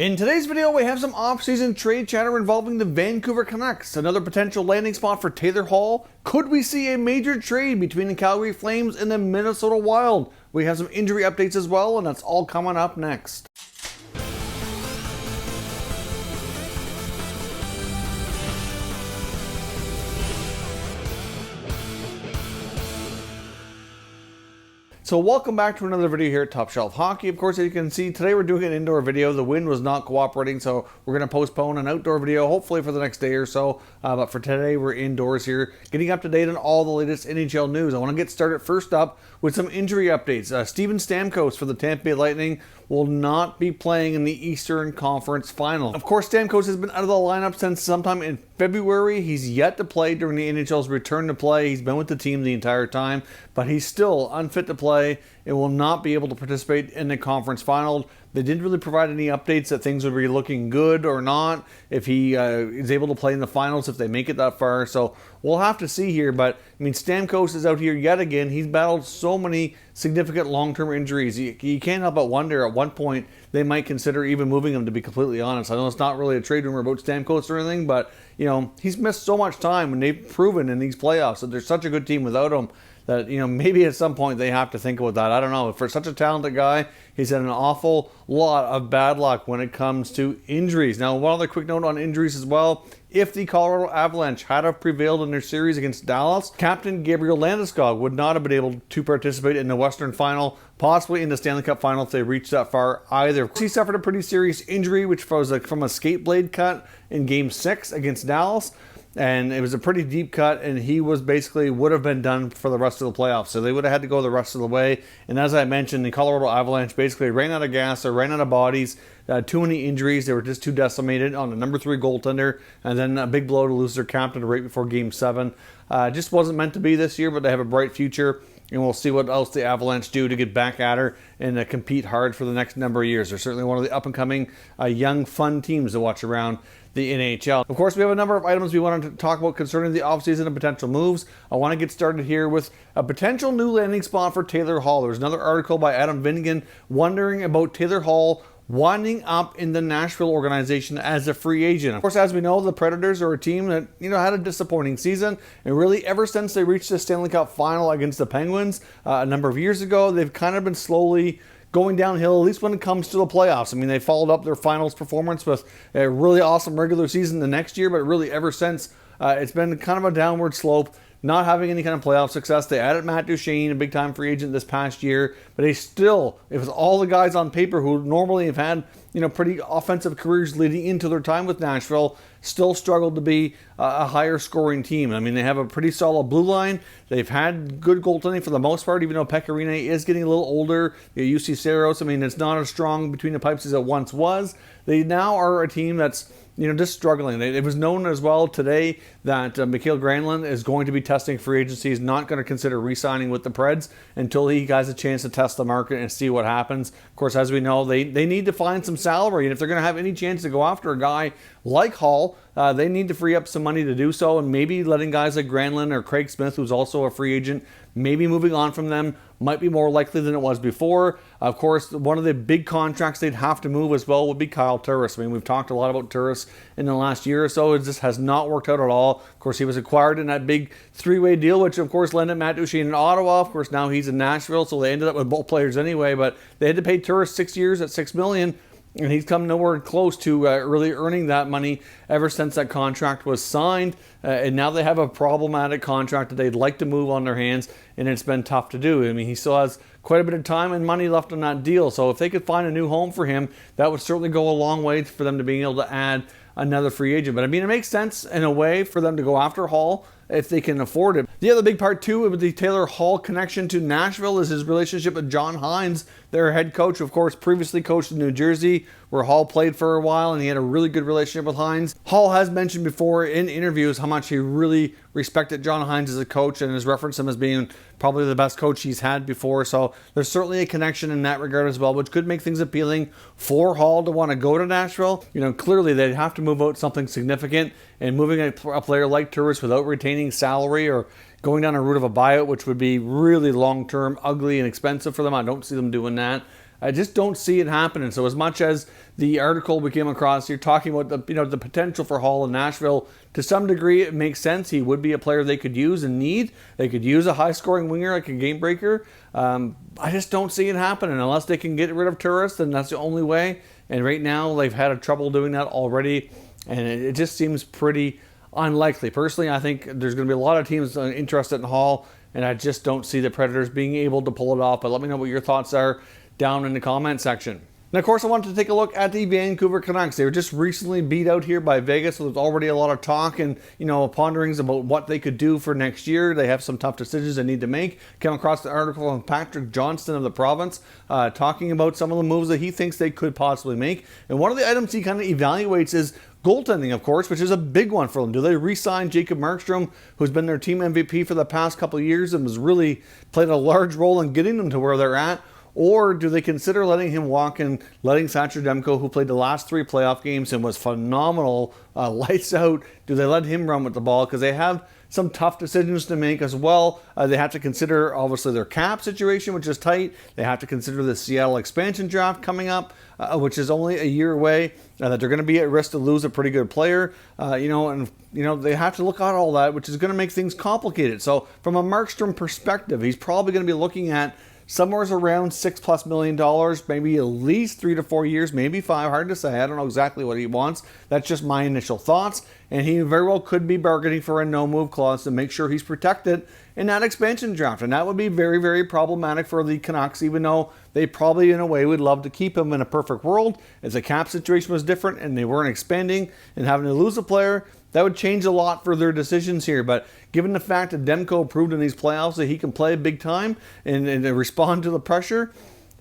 In today's video, we have some off-season trade chatter involving the Vancouver Canucks, another potential landing spot for Taylor Hall. Could we see a major trade between the Calgary Flames and the Minnesota Wild? We have some injury updates as well, and that's all coming up next. So welcome back to another video here at Top Shelf Hockey. Of course, as you can see, today we're doing an indoor video. The wind was not cooperating, so we're going to postpone an outdoor video, hopefully for the next day or so. But for today, we're indoors here, getting up to date on all the latest NHL news. I want to get started first up with some injury updates. Steven Stamkos for the Tampa Bay Lightning will not be playing in the Eastern Conference Final. Of course, Stamkos has been out of the lineup since sometime in February. He's yet to play during the NHL's return to play. He's been with the team the entire time, but he's still unfit to play and will not be able to participate in the conference final. They didn't really provide any updates that things would be looking good or not, if he is able to play in the finals, if they make it that far. So we'll have to see here. But, I mean, Stamkos is out here yet again. He's battled so many significant long-term injuries. You can't help but wonder at one point they might consider even moving him, to be completely honest. I know it's not really a trade rumor about Stamkos or anything, but, you know, he's missed so much time, and they've proven in these playoffs that they're such a good team without him that, you know, maybe at some point they have to think about that. I don't know. For such a talented guy, he's had an awful lot of bad luck when it comes to injuries. Now, one other quick note on injuries as well. If the Colorado Avalanche had have prevailed in their series against Dallas, Captain Gabriel Landeskog would not have been able to participate in the Western Final, possibly in the Stanley Cup Final if they reached that far either. He suffered a pretty serious injury, which was from a skate blade cut in Game 6 against Dallas. And it was a pretty deep cut, and he would have been done for the rest of the playoffs. So they would have had to go the rest of the way. And as I mentioned, the Colorado Avalanche basically ran out of gas, or ran out of bodies, too many injuries. They were just too decimated on the number 3 goaltender, and then a big blow to lose their captain right before Game 7. Just wasn't meant to be this year, but they have a bright future. And we'll see what else the Avalanche do to get back at her and compete hard for the next number of years. They're certainly one of the up-and-coming young, fun teams to watch around the NHL. Of course, we have a number of items we wanted to talk about concerning the offseason and potential moves. I want to get started here with a potential new landing spot for Taylor Hall. There's another article by Adam Vinnigan wondering about Taylor Hall winding up in the Nashville organization as a free agent. Of course, as we know, the Predators are a team that, you know, had a disappointing season, and really ever since they reached the Stanley Cup Final against the Penguins a number of years ago, they've kind of been slowly going downhill, at least when it comes to the playoffs. I mean, they followed up their finals performance with a really awesome regular season the next year, but really ever since, it's been kind of a downward slope, not having any kind of playoff success. They added Matt Duchene, a big-time free agent this past year, but they still, it was all the guys on paper who normally have had, you know, pretty offensive careers leading into their time with Nashville, still struggled to be a higher scoring team. I mean, they have a pretty solid blue line. They've had good goaltending for the most part, even though Pecorine is getting a little older. UC Saros, I mean, it's not as strong between the pipes as it once was. They now are a team that's, you know, just struggling. It was known as well today that Mikael Granlund is going to be testing free agency. He's not going to consider re-signing with the Preds until he has a chance to test the market and see what happens. Of course, as we know, they need to find some salary, and if they're going to have any chance to go after a guy like Hall, they need to free up some money to do so, and maybe letting guys like Granlund or Craig Smith, who's also a free agent, maybe moving on from them might be more likely than it was before. Of course, one of the big contracts they'd have to move as well would be Kyle Turris. I mean, we've talked a lot about Turris in the last year or so. It just has not worked out at all. Of course, he was acquired in that big 3-way deal, which of course landed Matt Duchene in Ottawa. Of course, now he's in Nashville, so they ended up with both players anyway, but they had to pay Turris 6 years at $6 million. And he's come nowhere close to really earning that money ever since that contract was signed. And now they have a problematic contract that they'd like to move on their hands, and it's been tough to do. I mean, he still has quite a bit of time and money left on that deal. So if they could find a new home for him, that would certainly go a long way for them to being able to add another free agent. But I mean, it makes sense in a way for them to go after Hall if they can afford it. The other big part too with the Taylor Hall connection to Nashville is his relationship with John Hynes, their head coach. Of course, previously coached in New Jersey, where Hall played for a while, and he had a really good relationship with Hynes. Hall has mentioned before in interviews how much he really respected John Hynes as a coach, and has referenced him as being probably the best coach he's had before. So there's certainly a connection in that regard as well, which could make things appealing for Hall to want to go to Nashville. You know, clearly they'd have to move out something significant, and moving a player like Turris without retaining salary or going down a route of a buyout, which would be really long-term, ugly, and expensive for them. I don't see them doing that. I just don't see it happening. So as much as the article we came across, you're talking about the potential for Hall in Nashville. To some degree, it makes sense. He would be a player they could use and need. They could use a high-scoring winger like a game breaker. I just don't see it happening unless they can get rid of Turris. Then that's the only way. And right now, they've had trouble doing that already, and it just seems pretty unlikely. Personally, I think there's going to be a lot of teams interested in Hall, and I just don't see the Predators being able to pull it off. But let me know what your thoughts are down in the comment section. And of course, I wanted to take a look at the Vancouver Canucks. They were just recently beat out here by Vegas, so there's already a lot of talk and, ponderings about what they could do for next year. They have some tough decisions they need to make. Came across an article on Patrick Johnston of the Province talking about some of the moves that he thinks they could possibly make. And one of the items he kind of evaluates is goaltending, of course, which is a big one for them. Do they re-sign Jacob Markstrom, who's been their team MVP for the past couple of years and has really played a large role in getting them to where they're at? Or do they consider letting him walk and letting Thatcher Demko, who played the last 3 playoff games and was phenomenal, lights out, do they let him run with the ball? Because they have some tough decisions to make as well. They have to consider, obviously, their cap situation, which is tight. They have to consider the Seattle expansion draft coming up, which is only a year away, that they're going to be at risk to lose a pretty good player. They have to look at all that, which is going to make things complicated. So from a Markstrom perspective, he's probably going to be looking at somewhere around $6+ million, maybe at least 3 to 4 years, maybe 5. Hard to say. I don't know exactly what he wants. That's just my initial thoughts. And he very well could be bargaining for a no-move clause to make sure he's protected in that expansion draft. And that would be very, very problematic for the Canucks, even though they probably, in a way, would love to keep him in a perfect world. If the cap situation was different and they weren't expanding and having to lose a player, that would change a lot for their decisions here. But given the fact that Demko proved in these playoffs that he can play big time and respond to the pressure,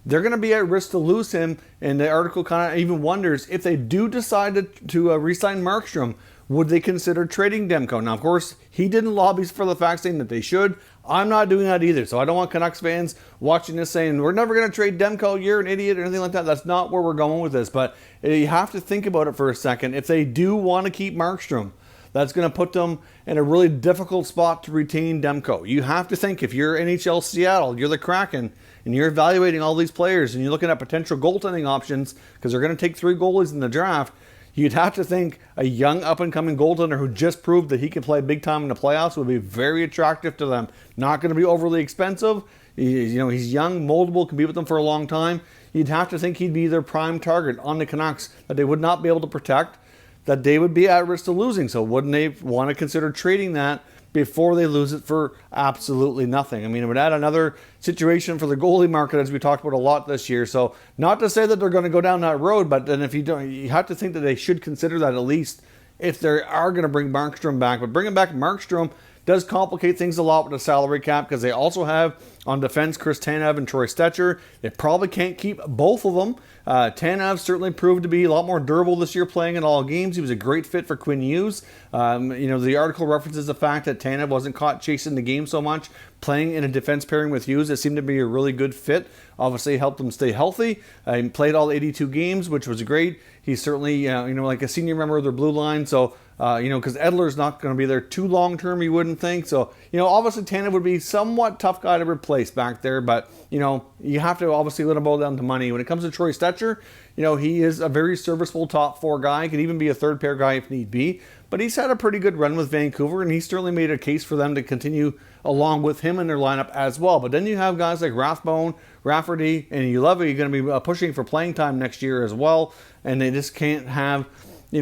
they're going to be at risk to lose him. And the article kind of even wonders if they do decide to re-sign Markstrom, would they consider trading Demko? Now, of course, he didn't lobby for the fact saying that they should. I'm not doing that either. So I don't want Canucks fans watching this saying, we're never going to trade Demko, you're an idiot, or anything like that. That's not where we're going with this. But you have to think about it for a second. If they do want to keep Markstrom, that's going to put them in a really difficult spot to retain Demko. You have to think, if you're NHL Seattle, you're the Kraken, and you're evaluating all these players, and you're looking at potential goaltending options, because they're going to take 3 goalies in the draft, you'd have to think a young up-and-coming goaltender who just proved that he can play big time in the playoffs would be very attractive to them. Not going to be overly expensive. He's young, moldable, can be with them for a long time. You'd have to think he'd be their prime target on the Canucks that they would not be able to protect, that they would be at risk of losing. So wouldn't they want to consider trading that before they lose it for absolutely nothing? I mean, it would add another situation for the goalie market, as we talked about a lot this year. So not to say that they're going to go down that road, but then if you don't, you have to think that they should consider that at least if they are going to bring Markstrom back. But bringing back Markstrom does complicate things a lot with the salary cap, because they also have on defense Chris Tanev and Troy Stecher. They probably can't keep both of them. Tanev certainly proved to be a lot more durable this year playing in all games. He was a great fit for Quinn Hughes. The article references the fact that Tanev wasn't caught chasing the game so much. Playing in a defense pairing with Hughes, it seemed to be a really good fit. Obviously helped him stay healthy. He played all 82 games, which was great. He's certainly, like a senior member of their blue line. So, because Edler's not going to be there too long-term, you wouldn't think. So, obviously Tanev would be somewhat tough guy to replace back there. But, you have to obviously let him boil down to money. When it comes to Troy Stecher, he is a very serviceable top 4 guy. Could even be a third pair guy if need be. But he's had a pretty good run with Vancouver, and he certainly made a case for them to continue along with him in their lineup as well. But then you have guys like Rathbone, Rafferty, and Ulevi going to be pushing for playing time next year as well. And they just can't have,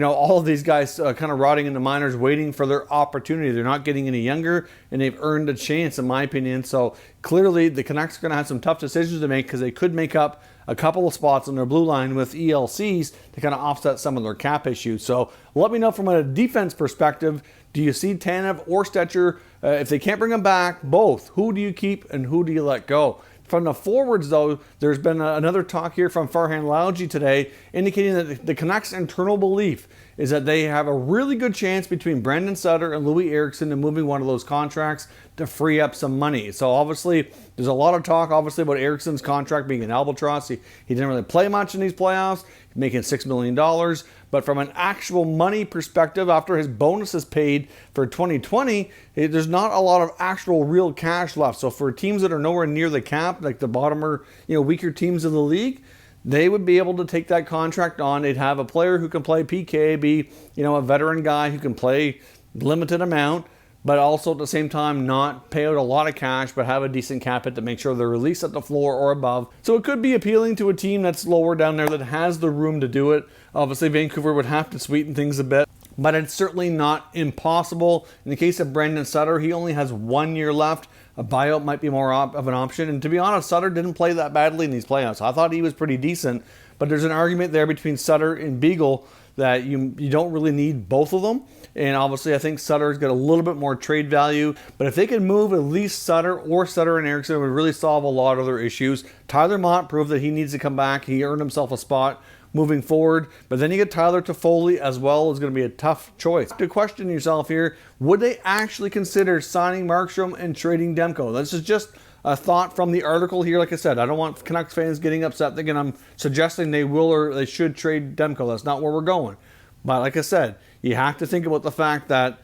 all of these guys kind of rotting in the minors waiting for their opportunity. They're not getting any younger, and they've earned a chance, in my opinion. So clearly the Canucks are going to have some tough decisions to make, because they could make up a couple of spots on their blue line with ELCs to kind of offset some of their cap issues. So let me know from a defense perspective, do you see Tanev or Stecher? If they can't bring them back, both, who do you keep and who do you let go? From the forwards, though, there's been another talk here from Farhan Lalji today indicating that the Canucks' internal belief is that they have a really good chance between Brandon Sutter and Louis Eriksson to moving one of those contracts to free up some money. So obviously, there's a lot of talk, obviously, about Eriksson's contract being an albatross. He didn't really play much in these playoffs, making $6 million. But from an actual money perspective, after his bonus is paid for 2020, there's not a lot of actual real cash left. So for teams that are nowhere near the cap, like the bottomer, weaker teams in the league, they would be able to take that contract on. They'd have a player who can play PK, be, a veteran guy who can play limited amount, but also at the same time not pay out a lot of cash, but have a decent cap hit to make sure they're released at the floor or above. So it could be appealing to a team that's lower down there that has the room to do it. Obviously, Vancouver would have to sweeten things a bit, but it's certainly not impossible. In the case of Brandon Sutter, he only has 1 year left. A buyout might be more of an option. And to be honest, Sutter didn't play that badly in these playoffs. I thought he was pretty decent, but there's an argument there between Sutter and Beagle that you don't really need both of them. And obviously, I think Sutter's got a little bit more trade value. But if they could move at least Sutter or Sutter and Eriksson, it would really solve a lot of their issues. Tyler Mott proved that he needs to come back. He earned himself a spot moving forward. But then you get Tyler Toffoli as well. Is going to be a tough choice. To question yourself here, would they actually consider signing Markstrom and trading Demko? This is just a thought from the article here. Like I said, I don't want Canucks fans getting upset thinking I'm suggesting they will or they should trade Demko. That's not where we're going. But like I said, you have to think about the fact that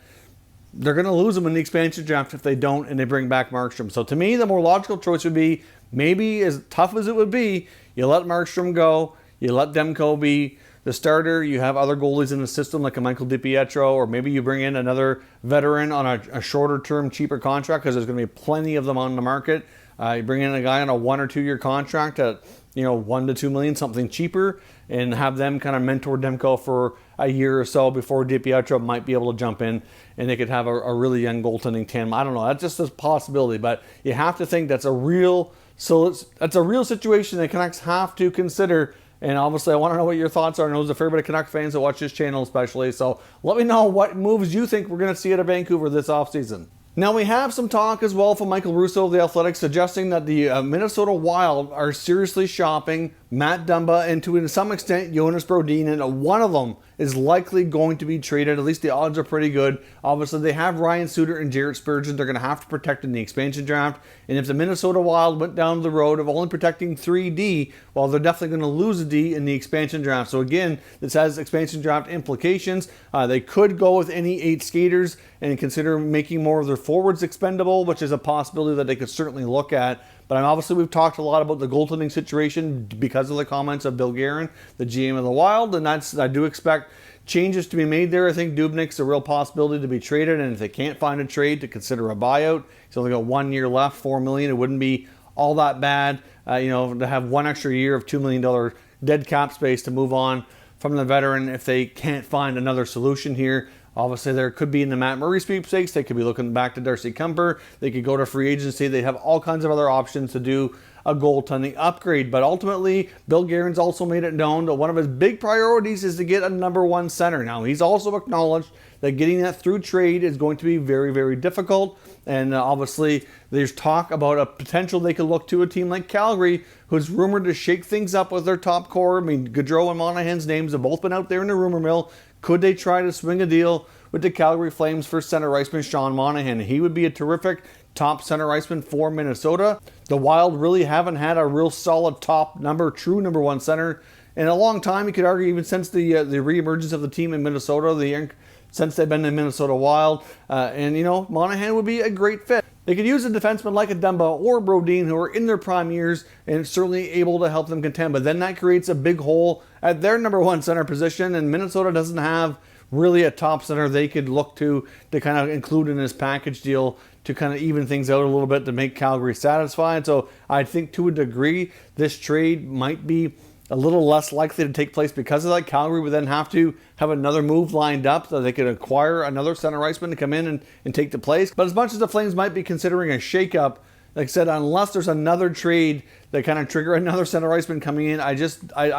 they're going to lose them in the expansion draft if they don't and they bring back Markstrom. So to me, the more logical choice would be, maybe as tough as it would be, you let Markstrom go, you let Demko be the starter, you have other goalies in the system like a Michael DiPietro, or maybe you bring in another veteran on a shorter term, cheaper contract, because there's going to be plenty of them on the market. You bring in a guy on a 1 or 2 year contract at 1 to 2 million, something cheaper, and have them kind of mentor Demko for a year or so before DiPietro might be able to jump in, and they could have a really young goaltending tandem. I don't know. That's just a possibility, but you have to think that's a real situation that Canucks have to consider. And obviously, I want to know what your thoughts are. I know there's a fair bit of Canuck fans that watch this channel especially. So let me know what moves you think we're going to see out of Vancouver this offseason. Now, we have some talk as well from Michael Russo of The Athletic suggesting that the Minnesota Wild are seriously shopping Matt Dumba and to some extent Jonas Brodin, and one of them is likely going to be traded. At least the odds are pretty good. Obviously, they have Ryan Suter and Jarrett Spurgeon they're going to have to protect in the expansion draft. And if the Minnesota Wild went down the road of only protecting 3D, well, they're definitely going to lose a D in the expansion draft. So again, this has expansion draft implications. They could go with any 8 skaters and consider making more of their forwards expendable, which is a possibility that they could certainly look at. But obviously, we've talked a lot about the goaltending situation because of the comments of Bill Guerin, the GM of the Wild, and I do expect changes to be made there. I think Dubnyk's a real possibility to be traded, and if they can't find a trade, to consider a buyout. He's only got 1 year left, $4 million. It wouldn't be all that bad, to have one extra year of $2 million dead cap space to move on from the veteran if they can't find another solution here. Obviously, there could be in the Matt Murray sweepstakes. They could be looking back to Darcy Kuemper. They could go to free agency. They have all kinds of other options to do a goaltending upgrade. But ultimately, Bill Guerin's also made it known that one of his big priorities is to get a number 1 center. Now, he's also acknowledged that getting that through trade is going to be very, very difficult. And obviously, there's talk about a potential they could look to a team like Calgary, who's rumored to shake things up with their top core. I mean, Gaudreau and Monahan's names have both been out there in the rumor mill. Could they try to swing a deal with the Calgary Flames for center iceman Sean Monahan? He would be a terrific top center iceman for Minnesota. The Wild really haven't had a real solid true number 1 center in a long time. You could argue even since the reemergence of the team in Minnesota, since they've been in Minnesota Wild. Monahan would be a great fit. They could use a defenseman like a Dumba or Brodin who are in their prime years and certainly able to help them contend. But then that creates a big hole at their number 1 center position, and Minnesota doesn't have really a top center they could look to kind of include in this package deal to kind of even things out a little bit to make Calgary satisfied. So I think to a degree this trade might be a little less likely to take place because of that. Calgary would then have to have another move lined up so they could acquire another center iceman to come in and take the place. But as much as the Flames might be considering a shakeup, like I said, unless there's another trade that kind of trigger another center iceman coming in, I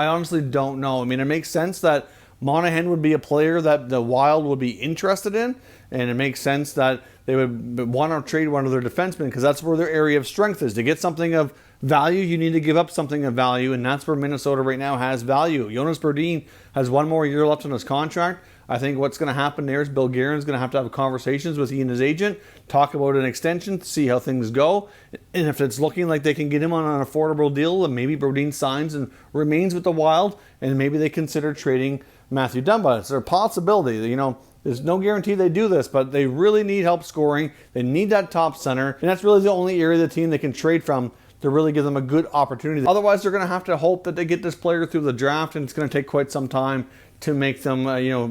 honestly don't know. I mean, it makes sense that Monahan would be a player that the Wild would be interested in, and it makes sense that they would want to trade one of their defensemen because that's where their area of strength is. To get something of value, you need to give up something of value, and that's where Minnesota right now has value. Jonas Brodin has 1 more year left on his contract. I think what's going to happen there is Bill Guerin's going to have conversations with he and his agent, talk about an extension, see how things go. And if it's looking like they can get him on an affordable deal, then maybe Brodin signs and remains with the Wild, and maybe they consider trading Matthew Dumba. It's a possibility. You know, there's no guarantee they do this, but they really need help scoring. They need that top center, and that's really the only area of the team they can trade from to really give them a good opportunity. Otherwise, they're going to have to hope that they get this player through the draft, and it's going to take quite some time to make them,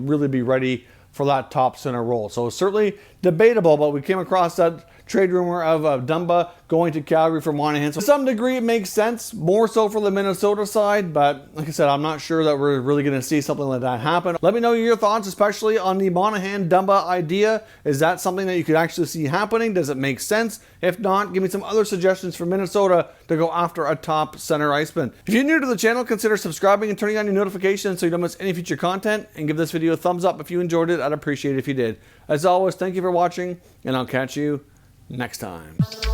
really be ready for that top center role. So certainly debatable, but we came across that trade rumor of Dumba going to Calgary for Monahan. So to some degree, it makes sense, more so for the Minnesota side, but like I said, I'm not sure that we're really going to see something like that happen. Let me know your thoughts, especially on the Monahan-Dumba idea. Is that something that you could actually see happening? Does it make sense? If not, give me some other suggestions for Minnesota to go after a top center iceman. If you're new to the channel, consider subscribing and turning on your notifications so you don't miss any future content, and give this video a thumbs up if you enjoyed it. I'd appreciate it if you did. As always, thank you for watching, and I'll catch you next time.